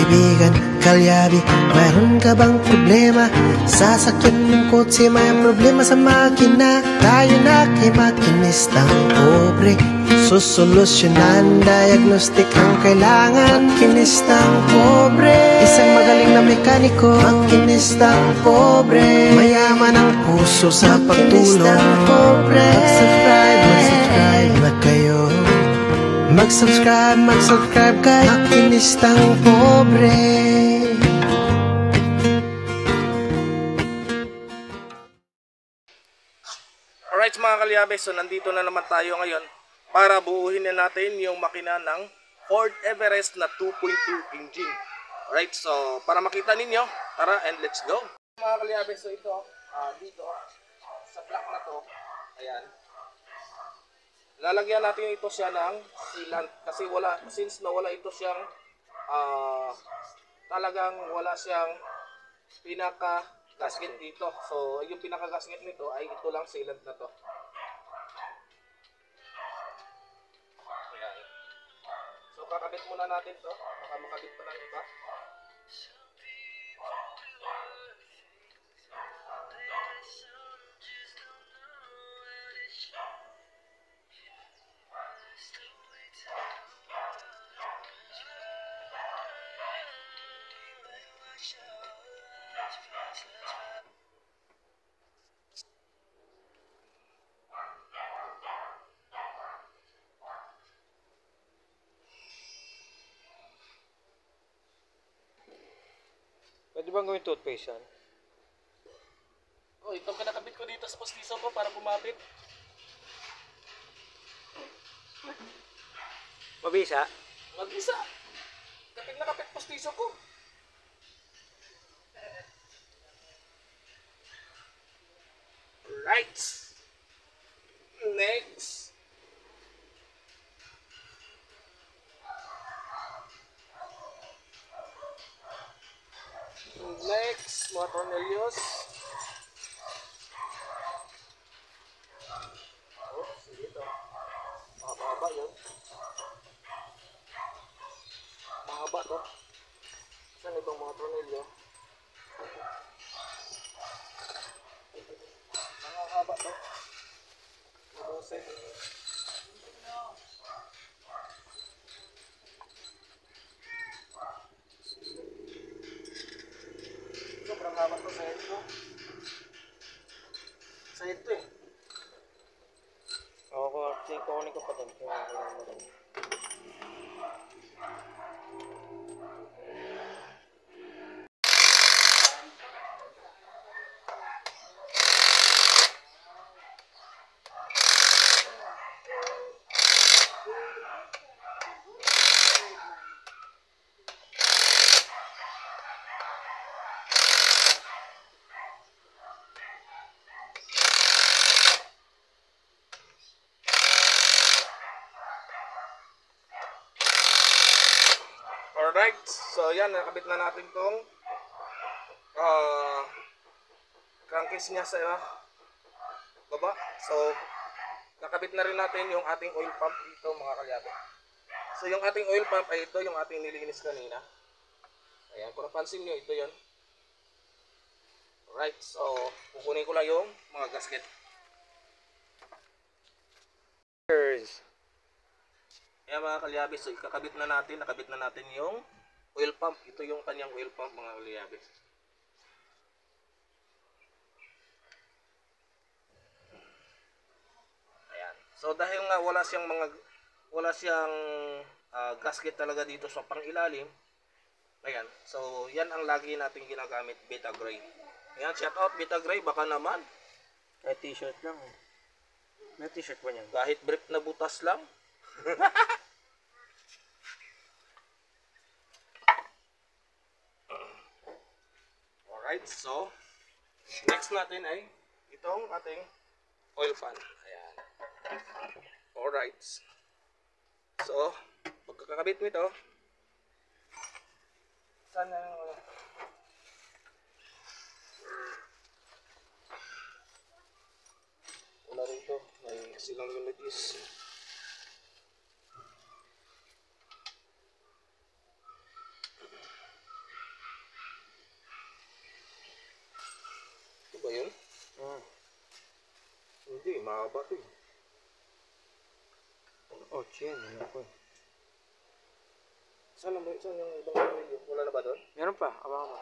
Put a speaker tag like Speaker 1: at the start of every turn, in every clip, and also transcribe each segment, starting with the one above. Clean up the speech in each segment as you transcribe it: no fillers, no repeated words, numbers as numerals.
Speaker 1: kaibigan, kalyabi, mayroon ka bang problema? Sasakyan ng kotse, may problema sa makina. Tayo na kay makinistang pobre, susolusyonan, diagnostic ang kailangan. Makinistang pobre, isang magaling na mekaniko. Makinistang pobre, mayaman ang puso sa pagtulong. Makinistang pobre, mag-subscribe na kayo. Mag-subscribe kay Makinistang Pobre.
Speaker 2: Alright mga kalyabe, so nandito na naman tayo ngayon para buuhin na natin yung makina ng Ford Everest na 2.2 engine. Alright, so para makita ninyo, tara and let's go. Mga kalyabe, so ito, dito, sa block na to, ayan. Lalagyan natin ito siya ng sealant kasi since nawala ito siyang talagang wala siyang pinaka gasket dito. So yung pinaka gasket nito ay ito lang sealant na to. Ayan. So kakabit muna natin to, baka makabit pa ng iba.
Speaker 3: Pwede bang gawin toothpaste yan?
Speaker 2: Oh, itong kinakabit ko dito sa postiso ko para kumapit.
Speaker 3: Mabisa?
Speaker 2: Mag-isa. Kapit na kapit postiso ko. Right. Next. Next, mga tornillos. Oh, sige ito. Mahaba yun. Mahaba to. Saan itong mga tornilyo? Mahaba to. Madose. Sobrang haba to sa ito. Sa ito eh.
Speaker 3: Ako, kukunin ko pa doon.
Speaker 2: Alright, so yan, nakabit na natin tong crankcase niya sa baba. So, nakabit na rin natin yung ating oil pump dito mga kalyabe. So, yung ating oil pump ay ito, yung ating nilinis kanina. Ayan, kung napansin nyo, ito yon. Alright, so, kukunin ko lang yung mga gasket. Kaya mga kalyabe, so nakabit na natin yung oil pump. Ito yung kanyang oil pump mga kalyabe. Ayan. So dahil nga wala siyang gasket talaga dito sa pangilalim. Ayan. So yan ang lagi natin ginagamit, Beta Gray. Ayan, shout out Beta Gray, baka naman
Speaker 3: Kahit t-shirt lang. May t-shirt ba niyan?
Speaker 2: kahit brief na butas lang. Alright, so next natin ay itong ating oil pan. Ayan. Alright. So, pagkakabit mo ito, sana wala rito, may silang units. yun? Hindi, mahaba to eh.
Speaker 3: Oh, yan. Ano ko.
Speaker 2: Saan yung ibang tornilyo? Wala na ba doon?
Speaker 3: Meron pa. Awa mo.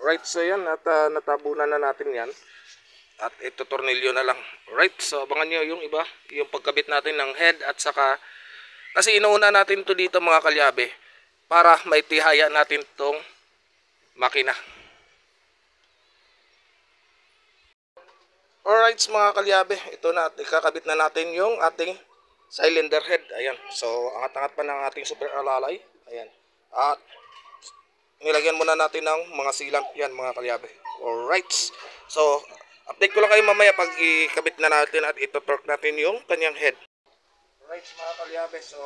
Speaker 2: Right, so yan, at natabunan na natin yan. At ito tornilyo na lang. Right, so abangan nyo yung iba, yung pagkabit natin ng head at saka, kasi inuuna natin to dito mga kalyabe para maitihaya natin tong makina. Alright mga kalyabe, ito na, ikakabit na natin yung ating cylinder head. Ayan, so angat-angat pa ng ating super alalay. Ayan, at nilagyan muna natin ng mga sealant yan mga kalyabe. Alright, so update ko lang kayo mamaya pag ikabit na natin at ito-torque natin yung kanyang head. Alright mga kalyabe, so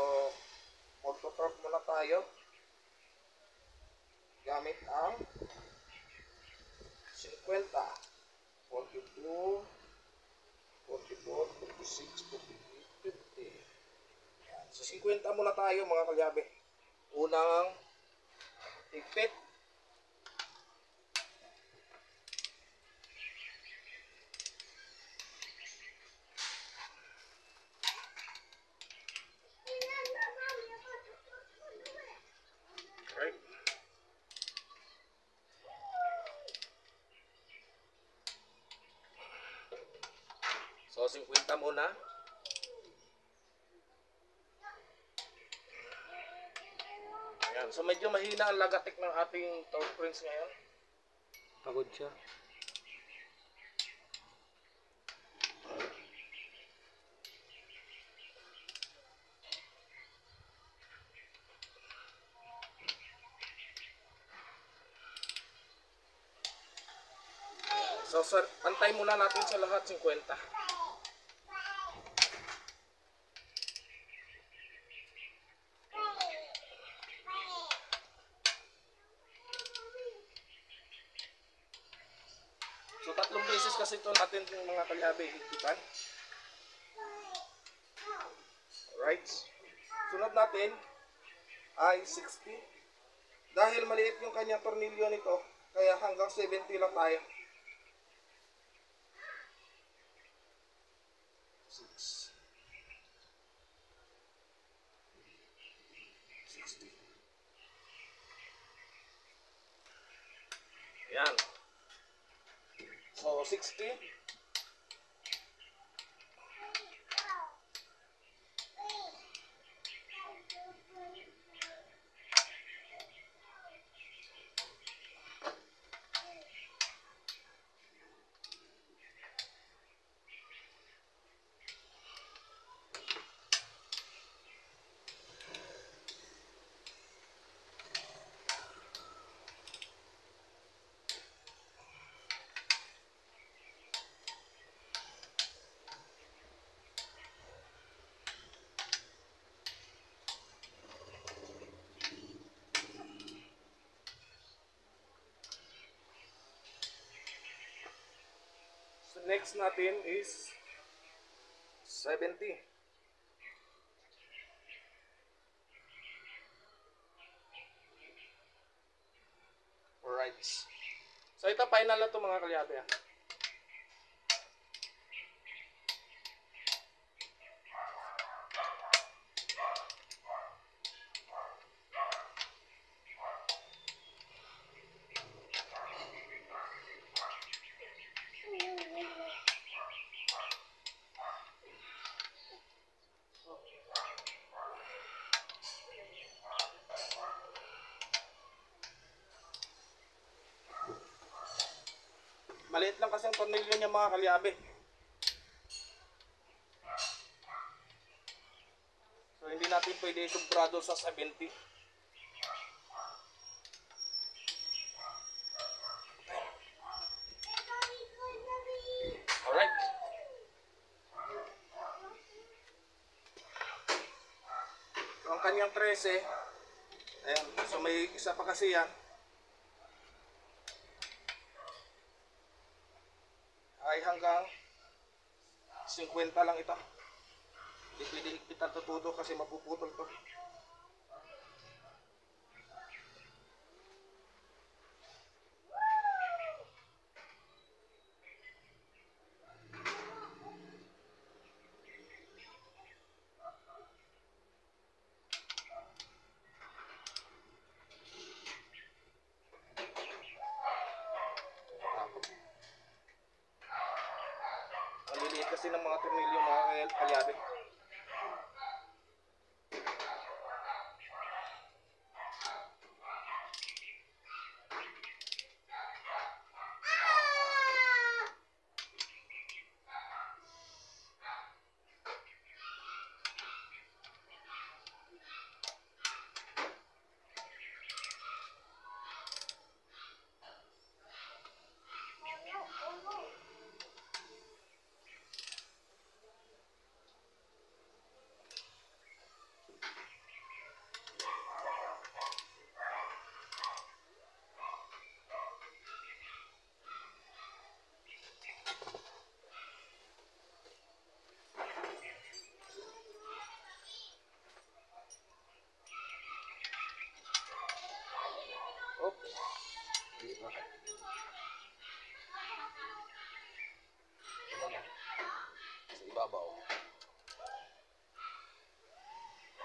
Speaker 2: magto-torque muna tayo gamit ang 50, 42, 44, 46, 48, 50. Yan. So 50 muna tayo mga kalyabe. Unang higpit. Right. So 50 muna. Ayan. So medyo mahina ang lagatik ng ating torque prints ngayon.
Speaker 3: Pagod siya.
Speaker 2: So sir, pantay muna natin sa lahat 50. So 3 beses kasi ito natin yung mga kalyabe higpitan. Alright. Sunod natin ay 60. Dahil maliit yung kanyang tornilyo nito, kaya hanggang 70 lang tayo. 6, 60. Ayan. So 60. Next natin is 70. Alright. So ito final na to mga kalyabe. Maliit lang kasi ang tornilyo niya mga kalyabe. So hindi natin pwede isubrado sa 70. Alright. So ang kanyang 13, ayan, so may isa pa kasi yan. Ay hanggang 50 lang ito. Hindi pwede higpitan to todo kasi mapuputol to. klase ng mga tornilyo mga kalyabe. Oops. Sa ibabaw.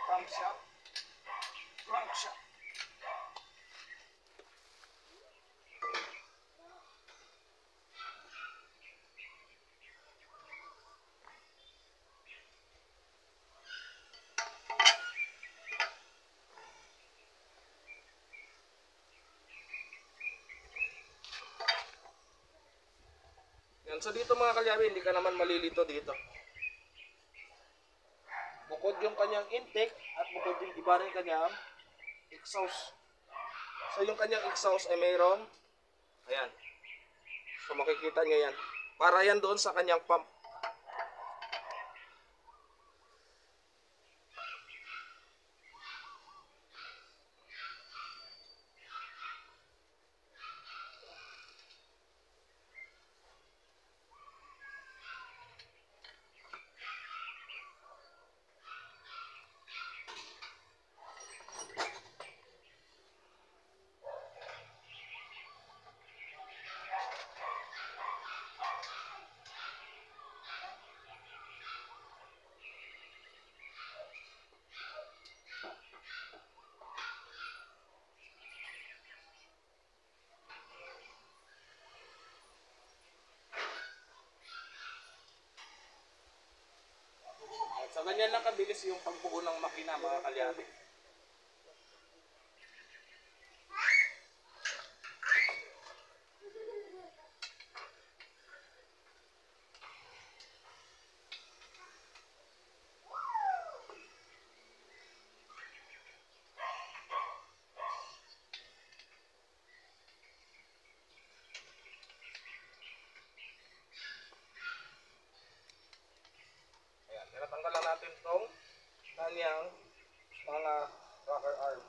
Speaker 2: Crankshaft. Crankshaft. Yan, so dito mga kalyabe, hindi ka naman malilito dito. Bukod yung kanyang intake at bukod yung iba rin kanyang exhaust. So yung kanyang exhaust ay mayroon, ayan. So makikita nyo yan. Para yan doon sa kanyang pump. So ganyan lang kabilis yung pagbuo ng makina mga kalyabe. Ayan, tinatanggal lang natin itong kanyang mga rocker arm.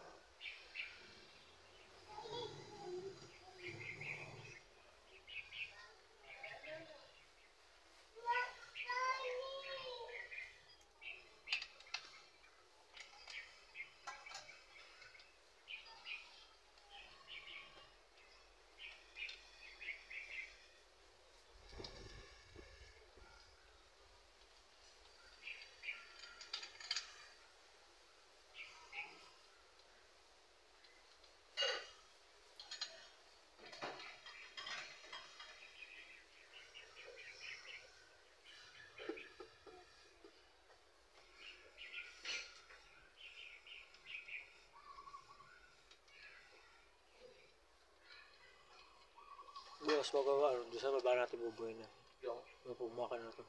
Speaker 3: Mas magawa, doon sa baba natin bubuhay na.
Speaker 2: Yung,
Speaker 3: Pumakan na ito.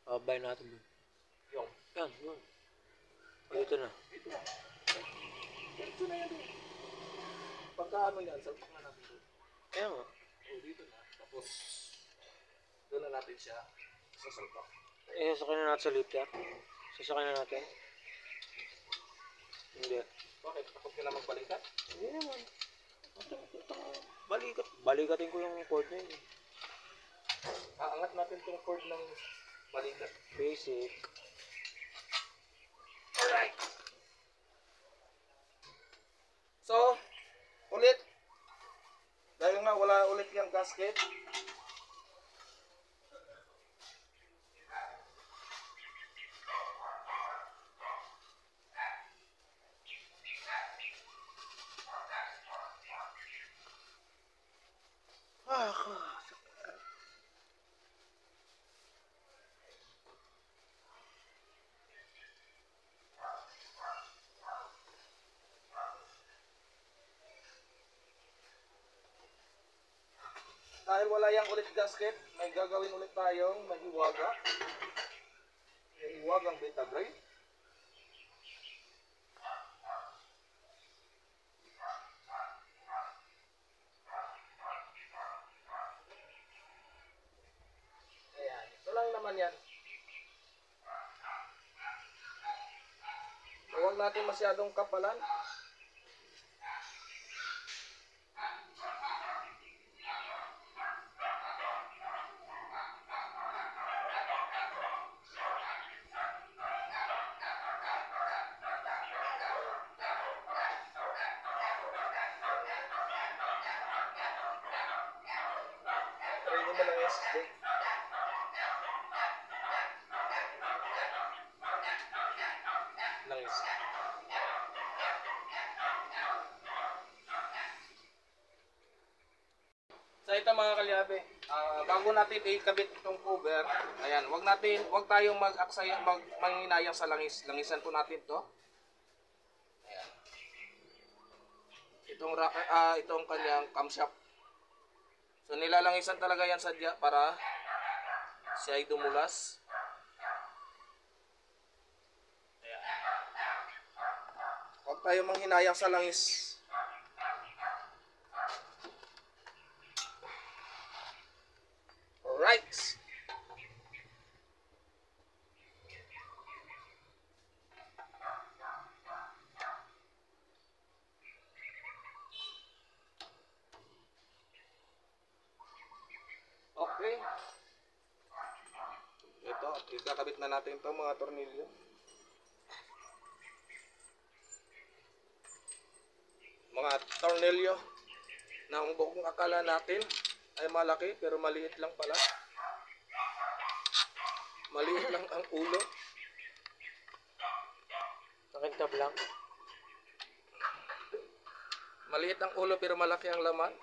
Speaker 3: Babay natin doon.
Speaker 2: yung.
Speaker 3: Yan, yun. Dito na.
Speaker 2: Dito na. Dito na yan. Pagka ano yan, salpak na natin doon.
Speaker 3: Kaya nga.
Speaker 2: O, dito na. Tapos, doon na natin siya sasalpak.
Speaker 3: Sasakay na natin sa lifter. Sasakay na natin. Hindi.
Speaker 2: Bakit? Takot ka na magbalikat?
Speaker 3: Hindi naman. Balikatin ko yung cord na yun.
Speaker 2: Aangat natin itong cord ng balikat.
Speaker 3: Basic.
Speaker 2: Alright! So, ulit. Dahil nga wala ulit yung gasket. dahil wala yang ulit gasket, may gagawin ulit tayong mahiwaga. Mahiwagang Vitabrite. Ayan, ito lang naman yan. Huwag natin masyadong kapalan. Try mo lang yung stick. Langis. So ito mga kalyabe, bago natin ikabit itong cover, ayan, wag tayong manghinayang sa langis. Langisan po natin 'to. Ayan. Itong kanyang camshaft. So nilalangisan talaga yan sadya para siya ay dumulas. Ayan. Wag tayong manghinayang sa langis. Alright. Okay. Ito, ikakabit na natin itong mga tornilyo. Mga tornilyo na ang buong akala natin ay malaki pero maliit lang pala. Maliit lang ang ulo.
Speaker 3: Nakintab lang.
Speaker 2: Maliit ang ulo pero malaki ang laman.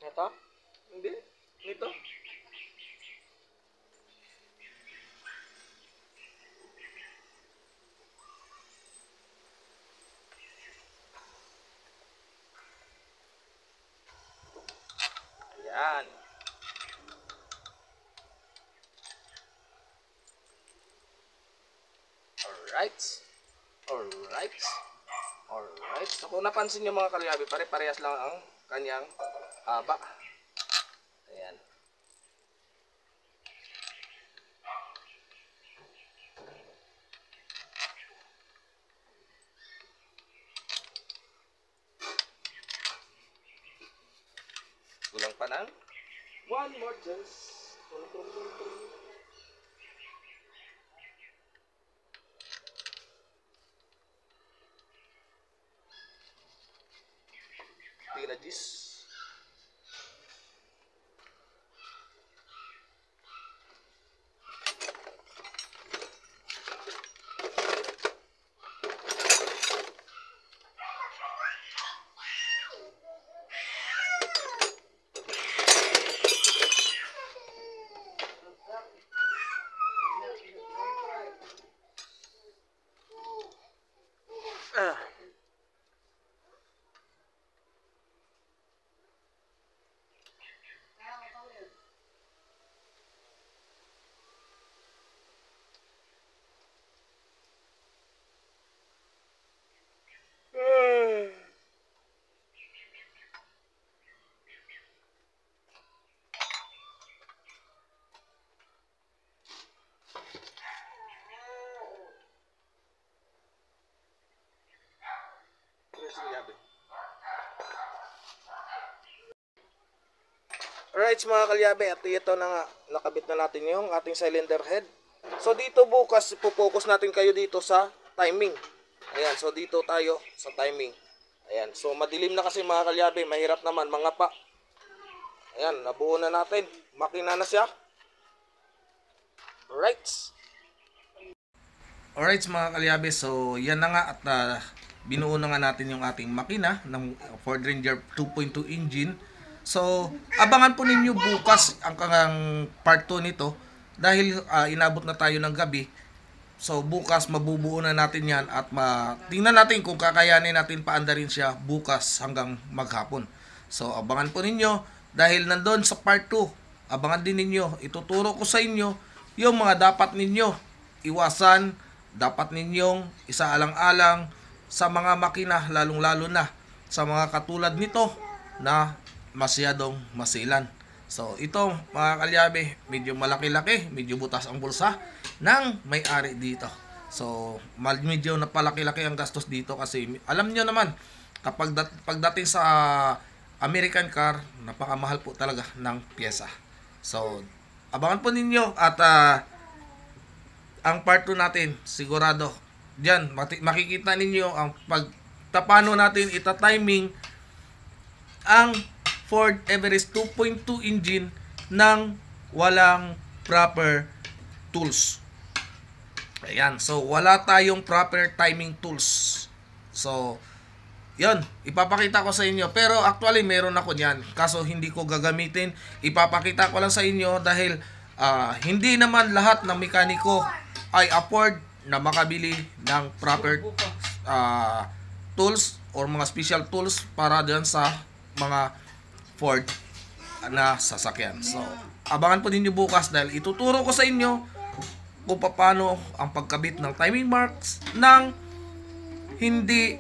Speaker 3: Ito?
Speaker 2: Hindi. Nito. Ayan. Alright. Alright. Alright. So kung napansin nyo mga kalyabi, pare-parehas lang ang kanyang haba. Ayan. Kulang pa ng one more chance. Tingnan na this. Alright mga kalyabe, at ito na nga, nakabit na natin yung ating cylinder head. So dito bukas, ipopokus natin kayo dito sa timing. Ayan, so dito tayo sa timing. Ayan, so madilim na kasi mga kalyabe, mahirap naman, mga pa. Ayan, nabuo na natin. Makina na siya. Alright. Alright mga kalyabe, so yan na nga at binuo na nga natin yung ating makina ng Ford Ranger 2.2 engine. So, abangan po ninyo bukas ang part 2 nito dahil inabot na tayo ng gabi. So, bukas mabubuo na natin yan at tingnan natin kung kakayanin natin paandarin siya bukas hanggang maghapon. So, abangan po ninyo Dahil nandun sa part 2, abangan din ninyo. Ituturo ko sa inyo yung mga dapat ninyo iwasan, dapat ninyong isaalang-alang sa mga makina, lalong-lalo na sa mga katulad nito na masyadong masilan. So ito mga kalyabe, medyo malaki-laki, medyo butas ang bulsa ng may-ari dito. So medyo napalaki-laki ang gastos dito kasi alam nyo naman, pagdating sa American car, napakamahal po talaga ng pyesa. So abangan po ninyo at ang part 2 natin, sigurado diyan makikita ninyo ang paano natin ita-timing ang Ford Everest 2.2 engine ng walang proper tools. Ayan, so wala tayong proper timing tools. So yun, ipapakita ko sa inyo. Pero actually meron ako niyan, kaso hindi ko gagamitin. Ipapakita ko lang sa inyo dahil hindi naman lahat ng mekaniko ay afford na makabili ng proper tools or mga special tools para dyan sa mga Ford na sasakyan. So abangan po ninyo bukas dahil ituturo ko sa inyo kung paano ang pagkabit ng timing marks ng hindi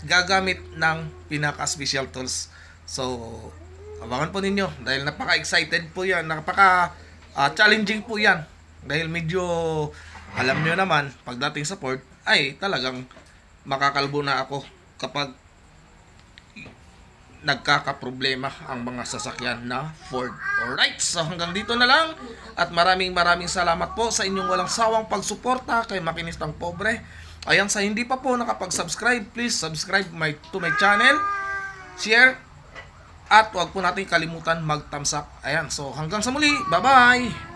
Speaker 2: gagamit ng pinaka-special tools. So abangan po ninyo dahil napaka-excited po yan, napaka-challenging po yan dahil medyo alam nyo naman pagdating sa Ford ay talagang makakalbo na ako kapag nagkakaproblema ang mga sasakyan na Ford. Alright, so hanggang dito na lang at maraming salamat po sa inyong walang sawang pagsuporta kay Makinistang Pobre. Ayan, sa hindi pa po nakapag-subscribe, please subscribe to my channel, share, at huwag po natin kalimutan mag-thumbs up. Ayan, so hanggang sa muli, bye-bye!